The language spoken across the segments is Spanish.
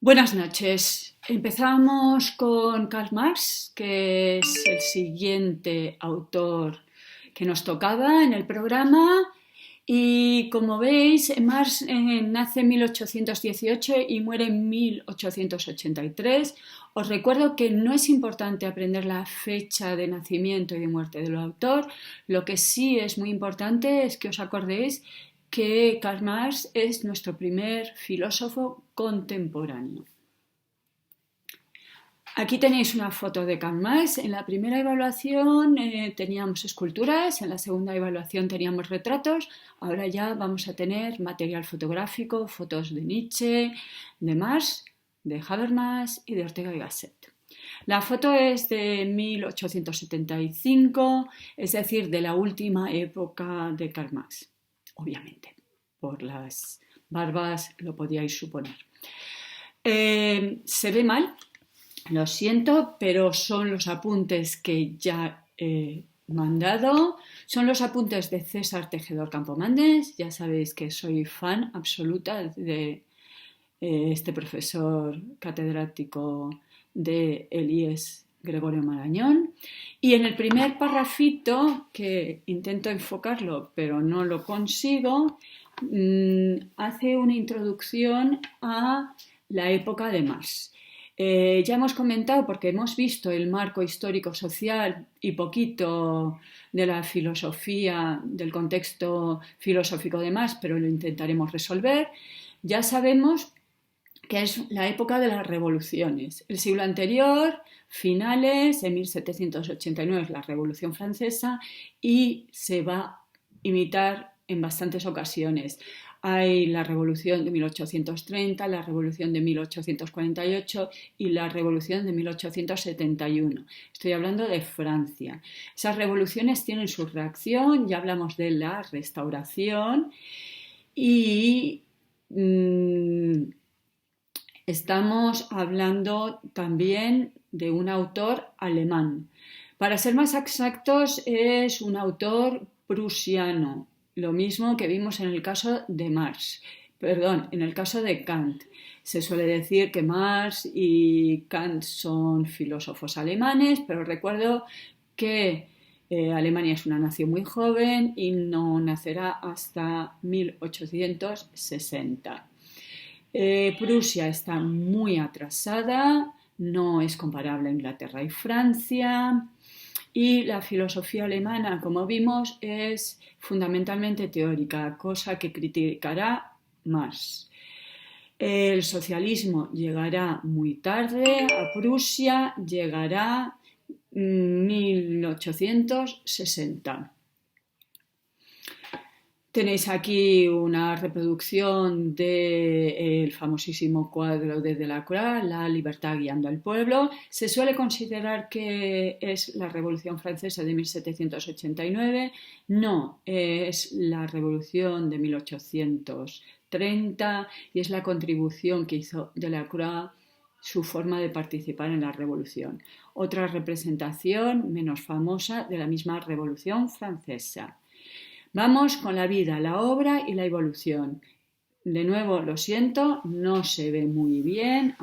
Buenas noches. Empezamos con Karl Marx, que es el siguiente autor que nos tocaba en el programa. Y como veis, Marx nace en 1818 y muere en 1883. Os recuerdo que no es importante aprender la fecha de nacimiento y de muerte del autor. Lo que sí es muy importante es que os acordéis que Karl Marx es nuestro primer filósofo contemporáneo. Aquí tenéis una foto de Karl Marx. En la primera evaluación teníamos esculturas, en la segunda evaluación teníamos retratos, ahora ya vamos a tener material fotográfico, fotos de Nietzsche, de Marx, de Habermas y de Ortega y Gasset. La foto es de 1875, es decir, de la última época de Karl Marx, obviamente, por las barbas lo podíais suponer. Se ve mal. Lo siento, pero son los apuntes que ya he mandado. Son los apuntes de César Tejedor Campomanes. Ya sabéis que soy fan absoluta de este profesor catedrático de IES Gregorio Marañón. Y en el primer parrafito, que intento enfocarlo pero no lo consigo, hace una introducción a la época de Marx. Ya hemos comentado, porque hemos visto el marco histórico-social y poquito de la filosofía, del contexto filosófico de Marx, pero lo intentaremos resolver. Ya sabemos que es la época de las revoluciones. El siglo anterior, finales, en 1789 es la Revolución Francesa y se va a imitar en bastantes ocasiones. Hay la Revolución de 1830, la Revolución de 1848 y la Revolución de 1871. Estoy hablando de Francia. Esas revoluciones tienen su reacción, ya hablamos de la Restauración y estamos hablando también de un autor alemán. Para ser más exactos, es un autor prusiano, lo mismo que vimos en el caso de Marx, en el caso de Kant. Se suele decir que Marx y Kant son filósofos alemanes, pero recuerdo que Alemania es una nación muy joven y no nacerá hasta 1860. Prusia está muy atrasada, no es comparable a Inglaterra y Francia. Y la filosofía alemana, como vimos, es fundamentalmente teórica, cosa que criticará Marx. El socialismo llegará muy tarde, a Prusia llegará 1860. Tenéis aquí una reproducción del famosísimo cuadro de Delacroix, La libertad guiando al pueblo. Se suele considerar que es la Revolución Francesa de 1789. No, es la Revolución de 1830 y es la contribución que hizo Delacroix, su forma de participar en la Revolución. Otra representación menos famosa de la misma Revolución Francesa. Vamos con la vida, la obra y la evolución. De nuevo, lo siento, no se ve muy bien.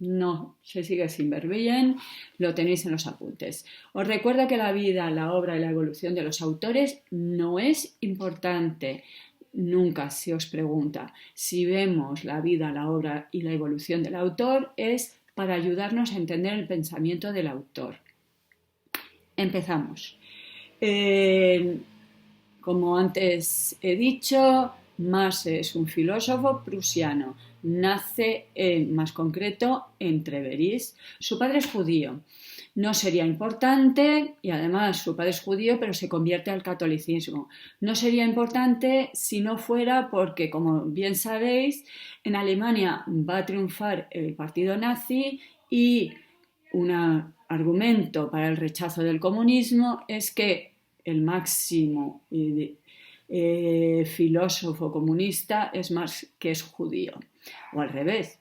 No, se sigue sin ver bien. Lo tenéis en los apuntes. Os recuerdo que la vida, la obra y la evolución de los autores no es importante. Nunca se os pregunta. Si vemos la vida, la obra y la evolución del autor, es para ayudarnos a entender el pensamiento del autor. Empezamos. Como antes he dicho, Marx es un filósofo prusiano. Nace, más concreto, en Treveris. Su padre es judío. No sería importante, y además su padre es judío, pero se convierte al catolicismo. No sería importante si no fuera porque, como bien sabéis, en Alemania va a triunfar el partido nazi y un argumento para el rechazo del comunismo es que el máximo filósofo comunista es Marx, que es judío. O al revés,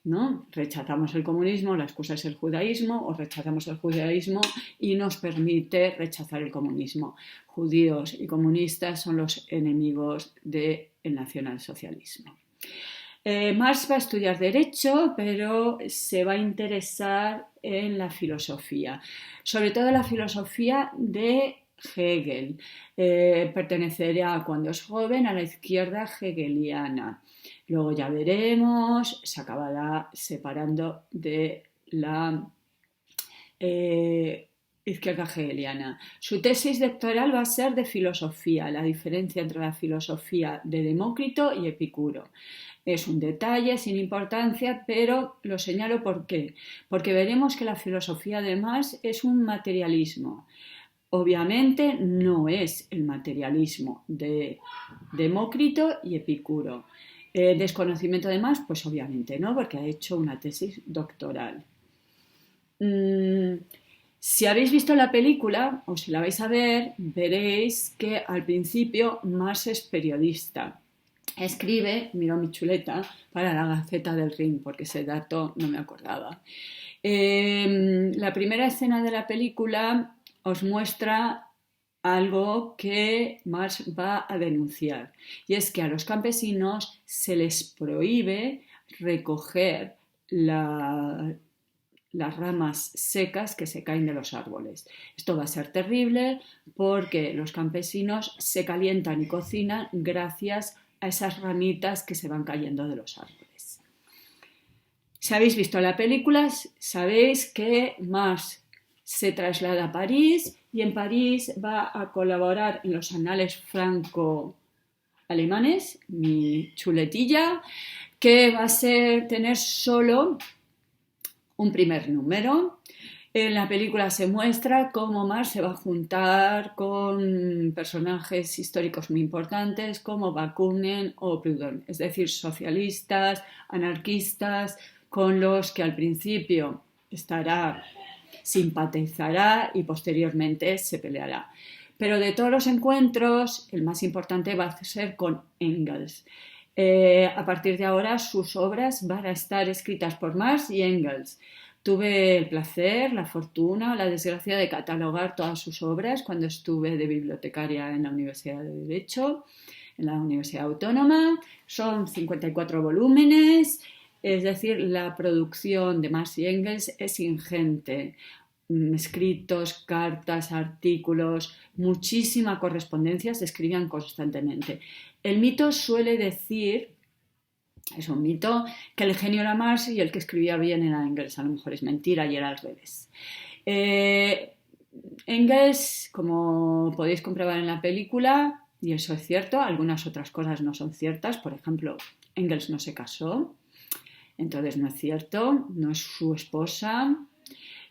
¿no? Rechazamos el comunismo, la excusa es el judaísmo, o rechazamos el judaísmo y nos permite rechazar el comunismo. Judíos y comunistas son los enemigos del nacionalsocialismo. Marx va a estudiar Derecho, pero se va a interesar en la filosofía, sobre todo la filosofía de Hegel. Pertenecerá cuando es joven a la izquierda hegeliana. Luego ya veremos, se acabará separando de la izquierda hegeliana. Su tesis doctoral va a ser de filosofía, la diferencia entre la filosofía de Demócrito y Epicuro. Es un detalle sin importancia, pero lo señalo ¿por qué? Porque veremos que la filosofía de Marx es un materialismo. Obviamente no es el materialismo de Demócrito y Epicuro. Desconocimiento de Marx, pues obviamente no, porque ha hecho una tesis doctoral. Si habéis visto la película, o si la vais a ver, veréis que al principio Marx es periodista. Escribe, miro mi chuleta, para la Gaceta del Rin, porque ese dato no me acordaba. La primera escena de la película os muestra algo que Marx va a denunciar, y es que a los campesinos se les prohíbe recoger las ramas secas que se caen de los árboles. Esto va a ser terrible porque los campesinos se calientan y cocinan gracias a esas ramitas que se van cayendo de los árboles. Si habéis visto la película, sabéis que Marx se traslada a París y en París va a colaborar en los anales franco-alemanes, mi chuletilla, que va a tener solo un primer número. En la película se muestra cómo Marx se va a juntar con personajes históricos muy importantes como Bakunin o Proudhon, es decir, socialistas, anarquistas, con los que al principio simpatizará y posteriormente se peleará. Pero de todos los encuentros, el más importante va a ser con Engels. A partir de ahora sus obras van a estar escritas por Marx y Engels. Tuve el placer, la fortuna, la desgracia de catalogar todas sus obras cuando estuve de bibliotecaria en la Universidad de Derecho, en la Universidad Autónoma. Son 54 volúmenes, es decir, la producción de Marx y Engels es ingente. Escritos, cartas, artículos, muchísima correspondencia, se escribían constantemente. El mito suele decir, es un mito, que el genio era Marx y el que escribía bien era Engels. A lo mejor es mentira y era al revés. Engels, como podéis comprobar en la película, y eso es cierto, algunas otras cosas no son ciertas. Por ejemplo, Engels no se casó, entonces no es cierto, no es su esposa.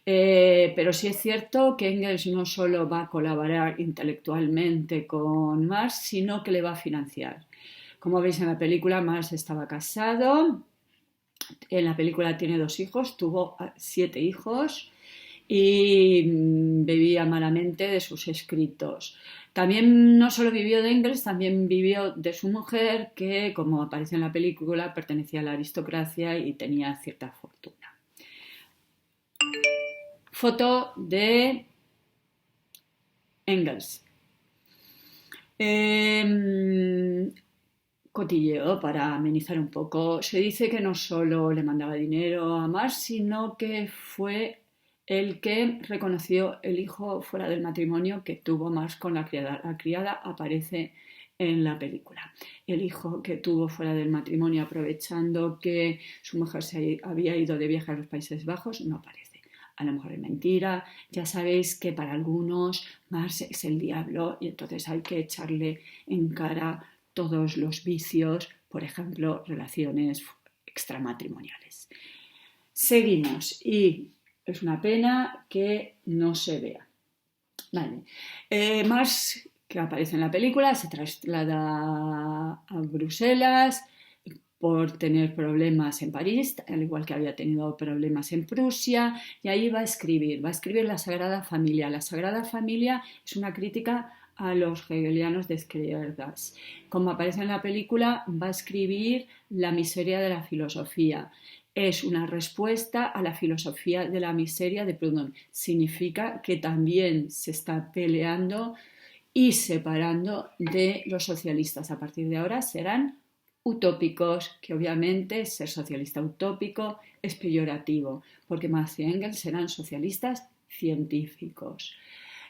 Pero sí es cierto que Engels no solo va a colaborar intelectualmente con Marx, sino que le va a financiar. Como veis en la película, Marx estaba casado, en la película tiene 2 hijos, tuvo 7 hijos y bebía malamente de sus escritos. También no solo vivió de Engels, también vivió de su mujer, que como aparece en la película, pertenecía a la aristocracia y tenía cierta fortuna. Foto de Engels. Cotilleo para amenizar un poco. Se dice que no solo le mandaba dinero a Marx, sino que fue el que reconoció el hijo fuera del matrimonio que tuvo Marx con la criada. La criada aparece en la película. El hijo que tuvo fuera del matrimonio aprovechando que su mujer se había ido de viaje a los Países Bajos no aparece. A lo mejor es mentira, ya sabéis que para algunos Marx es el diablo y entonces hay que echarle en cara todos los vicios, por ejemplo, relaciones extramatrimoniales. Seguimos y es una pena que no se vea. Vale. Marx, que aparece en la película, se traslada a Bruselas por tener problemas en París, al igual que había tenido problemas en Prusia, y ahí va a escribir La Sagrada Familia. La Sagrada Familia es una crítica a los hegelianos de izquierdas. Como aparece en la película, va a escribir La miseria de la filosofía. Es una respuesta a la filosofía de la miseria de Proudhon. Significa que también se está peleando y separando de los socialistas. A partir de ahora serán utópicos, que obviamente ser socialista utópico es peyorativo, porque Marx y Engels eran socialistas científicos.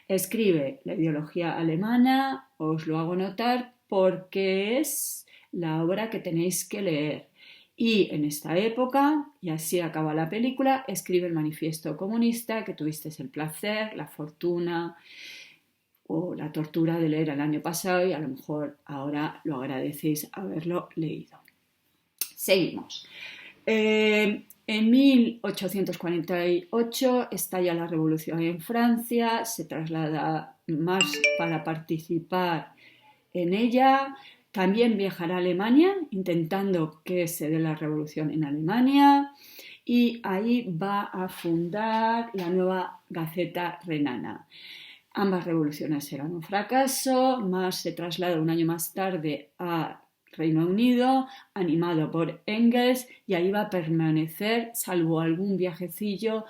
Escribe la ideología alemana, os lo hago notar porque es la obra que tenéis que leer. Y en esta época, y así acaba la película, escribe el manifiesto comunista que tuvisteis el placer, la fortuna o la tortura de leer el año pasado y a lo mejor ahora lo agradecéis haberlo leído. Seguimos. En 1848 estalla la revolución en Francia, se traslada Marx para participar en ella. También viajará a Alemania intentando que se dé la revolución en Alemania y ahí va a fundar la nueva Gaceta Renana. Ambas revoluciones serán un fracaso. Marx se traslada un año más tarde a Reino Unido, animado por Engels, y ahí va a permanecer, salvo algún viajecillo,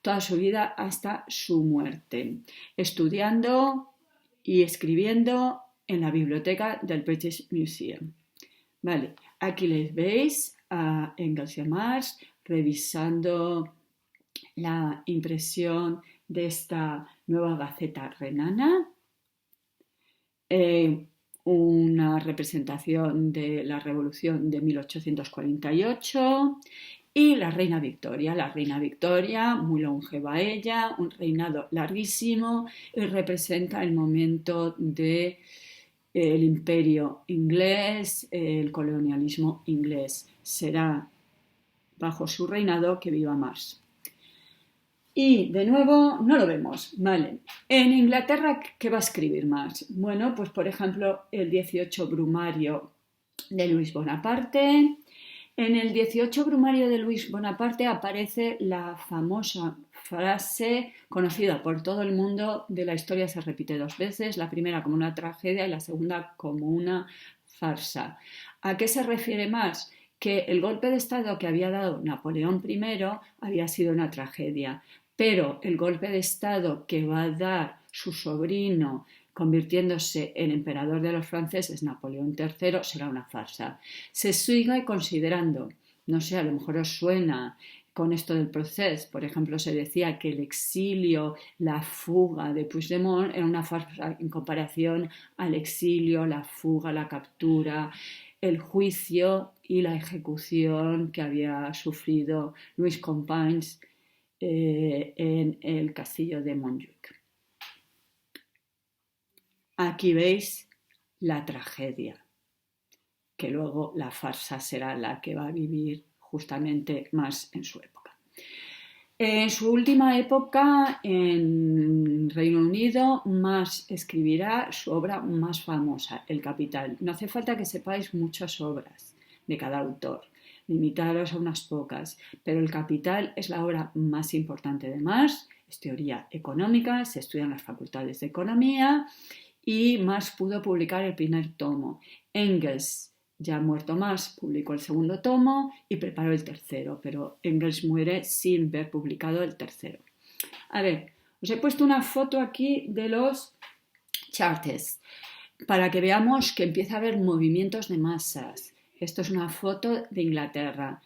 toda su vida hasta su muerte, estudiando y escribiendo en la biblioteca del British Museum. Vale, aquí les veis a Engels y a Marx revisando la impresión de esta nueva Gaceta Renana, una representación de la Revolución de 1848 y la Reina Victoria, muy longeva ella, un reinado larguísimo y representa el momento del imperio inglés, el colonialismo inglés. Será bajo su reinado que viva Marx. Y de nuevo no lo vemos, ¿vale? En Inglaterra, ¿qué va a escribir Marx? Bueno, pues por ejemplo el 18 Brumario de Luis Bonaparte. En el 18 Brumario de Luis Bonaparte aparece la famosa frase conocida por todo el mundo: de la historia se repite dos veces, la primera como una tragedia y la segunda como una farsa. ¿A qué se refiere Marx? Que el golpe de Estado que había dado Napoleón I había sido una tragedia, pero el golpe de Estado que va a dar su sobrino convirtiéndose en emperador de los franceses, Napoleón III, será una farsa. Se sigue considerando, no sé, a lo mejor os suena con esto del proceso, por ejemplo, se decía que el exilio, la fuga de Puigdemont era una farsa en comparación al exilio, la fuga, la captura, el juicio y la ejecución que había sufrido Luis Companys en el castillo de Montjuic. Aquí veis la tragedia, que luego la farsa será la que va a vivir justamente más en su época. En su última época en Reino Unido, Marx escribirá su obra más famosa, El Capital. No hace falta que sepáis muchas obras de cada autor, limitaros a unas pocas, pero El Capital es la obra más importante de Marx, es teoría económica, se estudia en las facultades de economía y Marx pudo publicar el primer tomo. Engels, ya muerto Marx, publicó el segundo tomo y preparó el tercero, pero Engels muere sin ver publicado el tercero. A ver, os he puesto una foto aquí de los charts para que veamos que empieza a haber movimientos de masas. Esto es una foto de Inglaterra.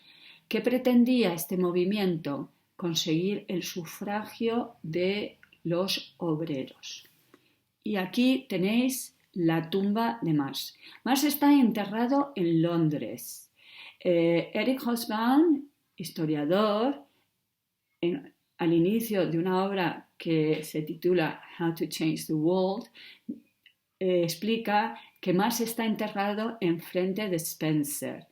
¿Qué pretendía este movimiento? Conseguir el sufragio de los obreros. Y aquí tenéis la tumba de Marx. Marx está enterrado en Londres. Eric Hobsbawm, historiador, al inicio de una obra que se titula How to Change the World, explica que Marx está enterrado enfrente de Spencer.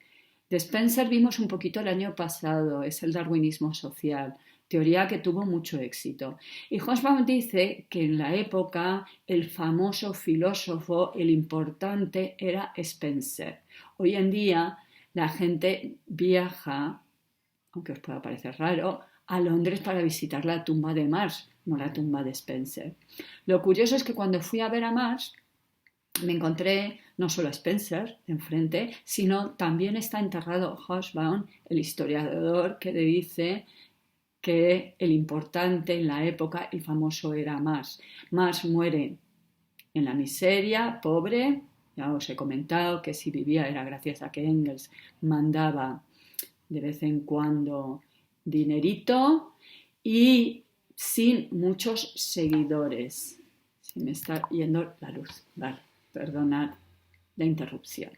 De Spencer vimos un poquito el año pasado, es el darwinismo social, teoría que tuvo mucho éxito. Y Hobsbawm dice que en la época el famoso filósofo, el importante, era Spencer. Hoy en día la gente viaja, aunque os pueda parecer raro, a Londres para visitar la tumba de Marx, no la tumba de Spencer. Lo curioso es que cuando fui a ver a Marx, me encontré no solo a Spencer enfrente, sino también está enterrado Hobsbawm, el historiador que le dice que el importante en la época, el famoso, era Marx. Marx muere en la miseria, pobre, Ya os he comentado que si vivía era gracias a que Engels mandaba de vez en cuando dinerito y sin muchos seguidores. Se me está yendo la luz. Vale, perdonad la interrupción.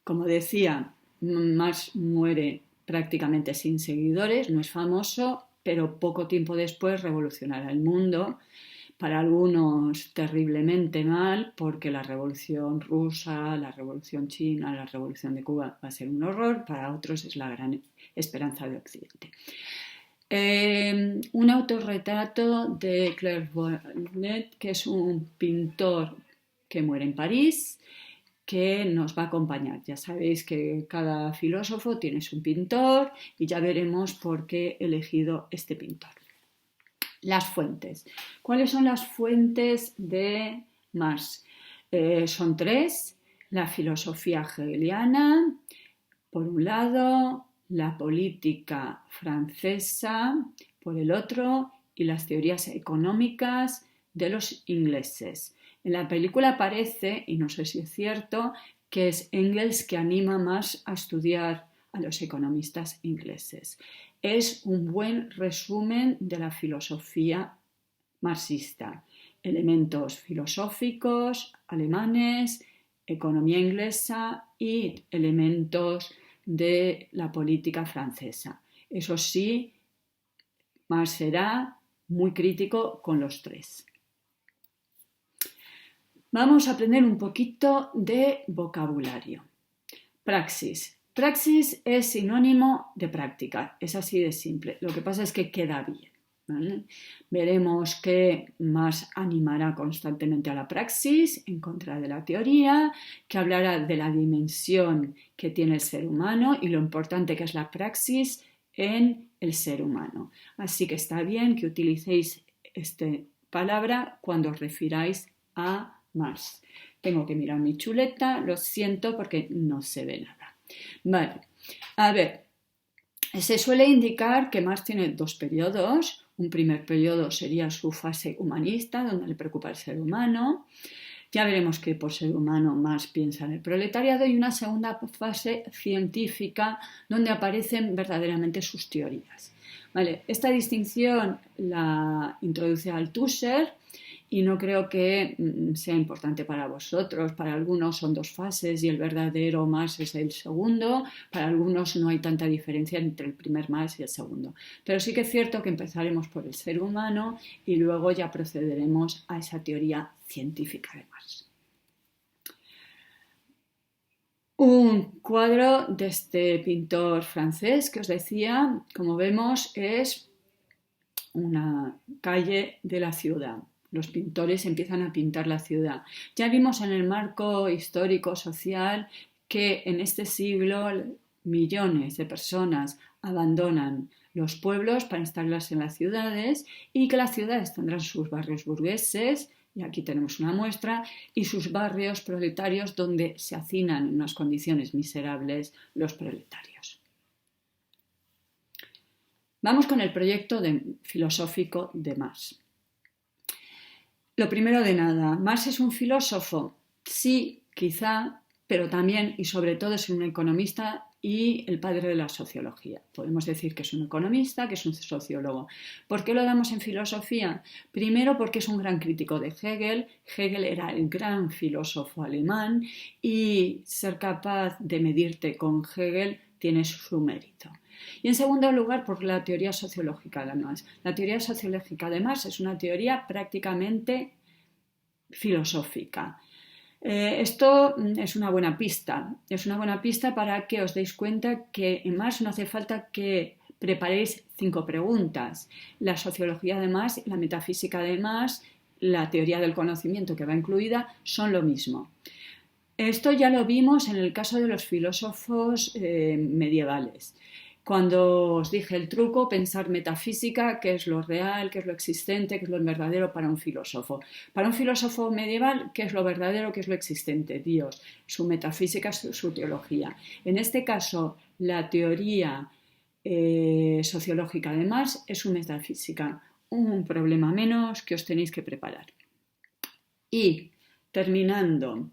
Como decía, Marx muere prácticamente sin seguidores, no es famoso, pero poco tiempo después revolucionará el mundo. Para algunos terriblemente mal, porque la revolución rusa, la revolución china, la revolución de Cuba va a ser un horror, para otros es la gran esperanza de Occidente. Un autorretrato de Claire Bonnet, que es un pintor que muere en París, que nos va a acompañar. Ya sabéis que cada filósofo tiene su pintor y ya veremos por qué he elegido este pintor. Las fuentes. ¿Cuáles son las fuentes de Marx? Son tres. La filosofía hegeliana, por un lado, la política francesa, por el otro, y las teorías económicas de los ingleses. En la película aparece, y no sé si es cierto, que es Engels que anima más a estudiar a los economistas ingleses. Es un buen resumen de la filosofía marxista. Elementos filosóficos alemanes, economía inglesa y elementos de la política francesa. Eso sí, Marx será muy crítico con los tres. Vamos a aprender un poquito de vocabulario. Praxis. Praxis es sinónimo de práctica, es así de simple. Lo que pasa es que queda bien, ¿vale? Veremos que Marx animará constantemente a la praxis en contra de la teoría, que hablará de la dimensión que tiene el ser humano y lo importante que es la praxis en el ser humano. Así que está bien que utilicéis esta palabra cuando os refiráis a Marx. Tengo que mirar mi chuleta, lo siento porque no se ve nada. Vale, a ver, se suele indicar que Marx tiene dos periodos. Un primer periodo sería su fase humanista, donde le preocupa el ser humano. Ya veremos que por ser humano Marx piensa en el proletariado, y una segunda fase científica, donde aparecen verdaderamente sus teorías. Vale, esta distinción la introduce Althusser y no creo que sea importante para vosotros. Para algunos son dos fases y el verdadero Marx es el segundo. Para algunos no hay tanta diferencia entre el primer Marx y el segundo. Pero sí que es cierto que empezaremos por el ser humano y luego ya procederemos a esa teoría científica de Marx. Un cuadro de este pintor francés que os decía, como vemos, es una calle de la ciudad. Los pintores empiezan a pintar la ciudad. Ya vimos en el marco histórico social que en este siglo millones de personas abandonan los pueblos para instalarse en las ciudades y que las ciudades tendrán sus barrios burgueses, y aquí tenemos una muestra, y sus barrios proletarios donde se hacinan en unas condiciones miserables los proletarios. Vamos con el proyecto filosófico de Marx. Lo primero de nada, ¿Marx es un filósofo? Sí, quizá, pero también y sobre todo es un economista y el padre de la sociología. Podemos decir que es un economista, que es un sociólogo. ¿Por qué lo damos en filosofía? Primero porque es un gran crítico de Hegel. Hegel era el gran filósofo alemán y ser capaz de medirte con Hegel tiene su mérito. Y en segundo lugar, por la teoría sociológica de Marx. La teoría sociológica de Marx es una teoría prácticamente filosófica. Esto es una buena pista. Es una buena pista para que os deis cuenta que en Marx no hace falta que preparéis 5 preguntas. La sociología de Marx, la metafísica de Marx, la teoría del conocimiento que va incluida son lo mismo. Esto ya lo vimos en el caso de los filósofos medievales. Cuando os dije el truco, pensar metafísica, qué es lo real, qué es lo existente, qué es lo verdadero para un filósofo. Para un filósofo medieval, qué es lo verdadero, qué es lo existente, Dios, su metafísica, su teología. En este caso, la teoría sociológica de Marx es su metafísica, un problema menos que os tenéis que preparar. Y terminando,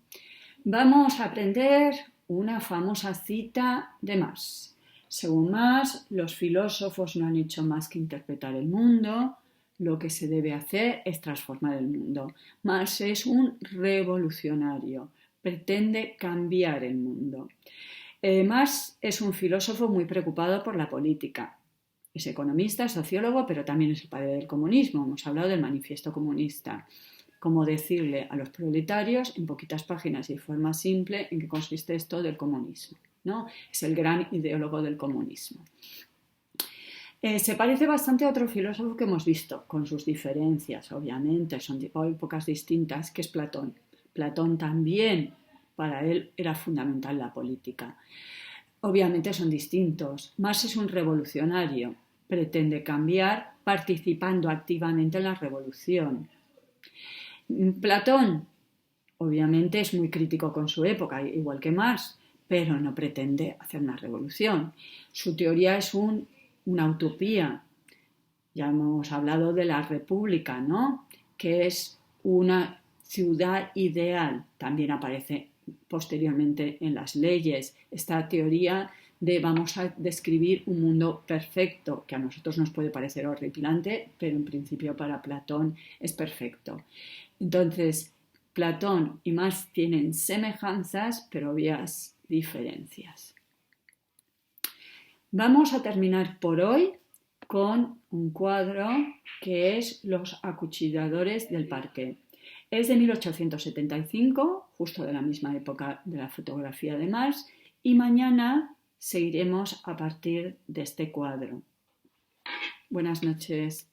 vamos a aprender una famosa cita de Marx. Según Marx, los filósofos no han hecho más que interpretar el mundo. Lo que se debe hacer es transformar el mundo. Marx es un revolucionario, pretende cambiar el mundo. Marx es un filósofo muy preocupado por la política. Es economista, sociólogo, pero también es el padre del comunismo. Hemos hablado del manifiesto comunista. Cómo decirle a los proletarios en poquitas páginas y de forma simple en qué consiste esto del comunismo, ¿no? Es el gran ideólogo del comunismo. Se parece bastante a otro filósofo que hemos visto, con sus diferencias, obviamente, son de épocas distintas, que es Platón. Platón también, para él, era fundamental la política. Obviamente son distintos. Marx es un revolucionario, pretende cambiar participando activamente en la revolución. Platón, obviamente, es muy crítico con su época, igual que Marx, pero no pretende hacer una revolución. Su teoría es una utopía. Ya hemos hablado de la república, ¿no? Que es una ciudad ideal. También aparece posteriormente en las leyes esta teoría de vamos a describir un mundo perfecto, que a nosotros nos puede parecer horripilante, pero en principio para Platón es perfecto. Entonces, Platón y Marx tienen semejanzas, pero obvias diferencias. Vamos a terminar por hoy con un cuadro que es Los acuchilladores del parque. Es de 1875, justo de la misma época de la fotografía de Marx, y mañana seguiremos a partir de este cuadro. Buenas noches.